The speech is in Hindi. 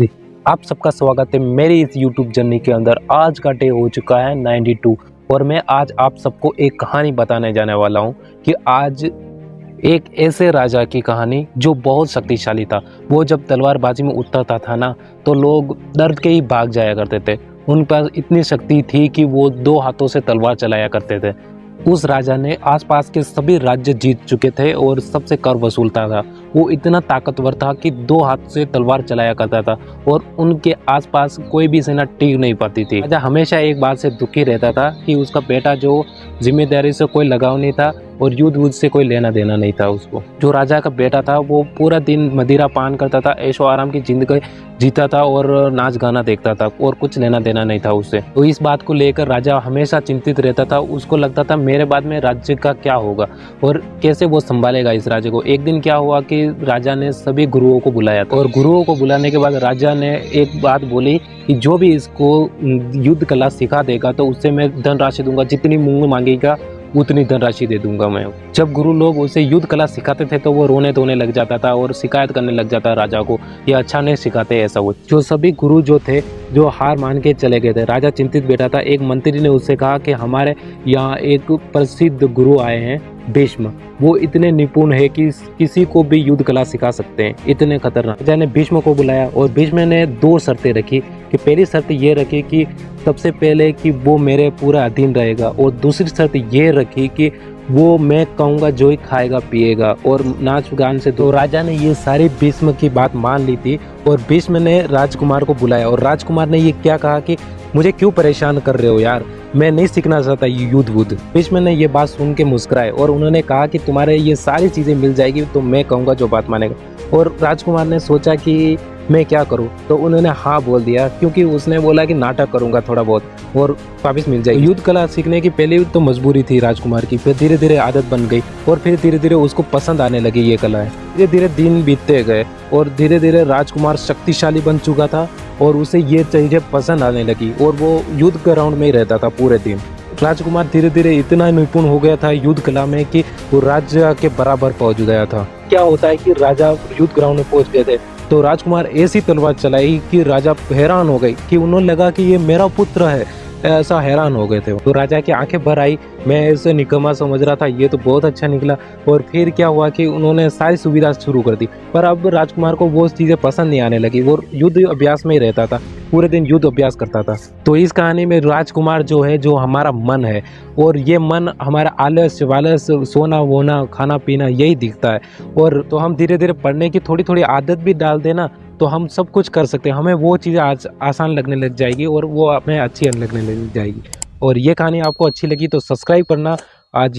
जी, आप सबका स्वागत है मेरी इस YouTube जर्नी के अंदर। आज का डे हो चुका है 92 और मैं आज आप सबको एक कहानी बताने जाने वाला हूँ कि आज एक ऐसे राजा की कहानी जो बहुत शक्तिशाली था। वो जब तलवारबाजी में उतरता था ना, तो लोग डर के ही भाग जाया करते थे। उन पास इतनी शक्ति थी कि वो 2 हाथों से तलवार चलाया करते थे। उस राजा ने आसपास के सभी राज्य जीत चुके थे और सबसे कर वसूलता था। वो इतना ताकतवर था कि 2 हाथ से तलवार चलाया करता था और उनके आसपास कोई भी सेना टिक नहीं पाती थी। राजा हमेशा एक बात से दुखी रहता था कि उसका बेटा जो जिम्मेदारी से कोई लगाव नहीं था और युद्ध से कोई लेना देना नहीं था उसको। जो राजा का बेटा था वो पूरा दिन मदिरा पान करता था, ऐशो आराम की जिंदगी जीता था और नाच गाना देखता था और कुछ लेना देना नहीं था उससे। तो इस बात को लेकर राजा हमेशा चिंतित रहता था। उसको लगता था मेरे बाद में राज्य का क्या होगा और कैसे वो संभालेगा इस राज्य को। एक दिन क्या हुआ कि राजा ने सभी गुरुओं को बुलाया था और गुरुओं को बुलाने के बाद राजा ने एक बात बोली कि जो भी इसको युद्ध कला सिखा देगा तो उससे मैं धनराशि दूंगा, जितनी मुंह मांगेगा उतनी धनराशि दे दूंगा मैं। जब गुरु लोग उसे युद्ध कला सिखाते थे तो वो रोने धोने लग जाता था और शिकायत करने लग जाता राजा को, ये अच्छा नहीं सिखाते ऐसा। वो जो सभी गुरु जो थे जो हार मान के चले गए थे। राजा चिंतित बैठा था। एक मंत्री ने उससे कहा कि हमारे यहाँ एक प्रसिद्ध गुरु आए हैं भीष्म, वो इतने निपुण है कि किसी को भी युद्ध कला सिखा सकते हैं, इतने खतरनाक। राजा ने भीष्म को बुलाया और भीष्म ने 2 शर्तें रखी कि पहली शर्त ये रखी कि सबसे पहले कि वो मेरे पूरा अधीन रहेगा और दूसरी शर्त ये रखी कि वो मैं कहूँगा जो ही खाएगा पिएगा और नाच गान से। तो राजा ने ये सारी भीष्म की बात मान ली थी और भीष्म ने राजकुमार को बुलाया और राजकुमार ने ये क्या कहा कि मुझे क्यों परेशान कर रहे हो यार, मैं नहीं सीखना चाहता ये युद्ध वुद्ध। भीष्म ने ये बात सुन के मुस्कुराए और उन्होंने कहा कि तुम्हारे ये सारी चीज़ें मिल जाएगी तो मैं कहूँगा जो बात मानेगा। और राजकुमार ने सोचा कि मैं क्या करूं, तो उन्होंने हाँ बोल दिया क्योंकि उसने बोला कि नाटक करूंगा थोड़ा बहुत और वापस मिल जाएगी। युद्ध कला सीखने की पहले तो मजबूरी थी राजकुमार की, फिर धीरे धीरे आदत बन गई और फिर धीरे धीरे उसको पसंद आने लगी ये कला है। धीरे धीरे दिन बीतते गए और धीरे धीरे राजकुमार शक्तिशाली बन चुका था और उसे ये चीजें पसंद आने लगी और वो युद्ध ग्राउंड में ही रहता था पूरे दिन। राजकुमार धीरे धीरे इतना निपुण हो गया था युद्ध कला में कि वो राजा के बराबर पहुंच गया था। क्या होता है कि राजा युद्ध ग्राउंड में पहुंच गए थे तो राजकुमार ऐसी तलवार चलाई कि राजा हैरान हो गई कि उन्होंने लगा कि ये मेरा पुत्र है, ऐसा हैरान हो गए थे। तो राजा की आंखें भर आई। मैं ऐसे निकम्मा समझ रहा था, ये तो बहुत अच्छा निकला। और फिर क्या हुआ कि उन्होंने सारी सुविधा शुरू कर दी, पर अब राजकुमार को वो चीज़ें पसंद नहीं आने लगी। वो युद्ध अभ्यास में ही रहता था, पूरे दिन युद्ध अभ्यास करता था। तो इस कहानी में राजकुमार जो है, जो हमारा मन है और ये मन हमारा आलस वालस, सोना वोना, खाना पीना यही दिखता है। और तो हम धीरे धीरे पढ़ने की थोड़ी थोड़ी आदत भी डाल देना तो हम सब कुछ कर सकते हैं। हमें वो चीज़ें आज आसान लगने लग जाएगी और वो हमें अच्छी लगने लग जाएगी। और ये कहानी आपको अच्छी लगी तो सब्सक्राइब करना। आज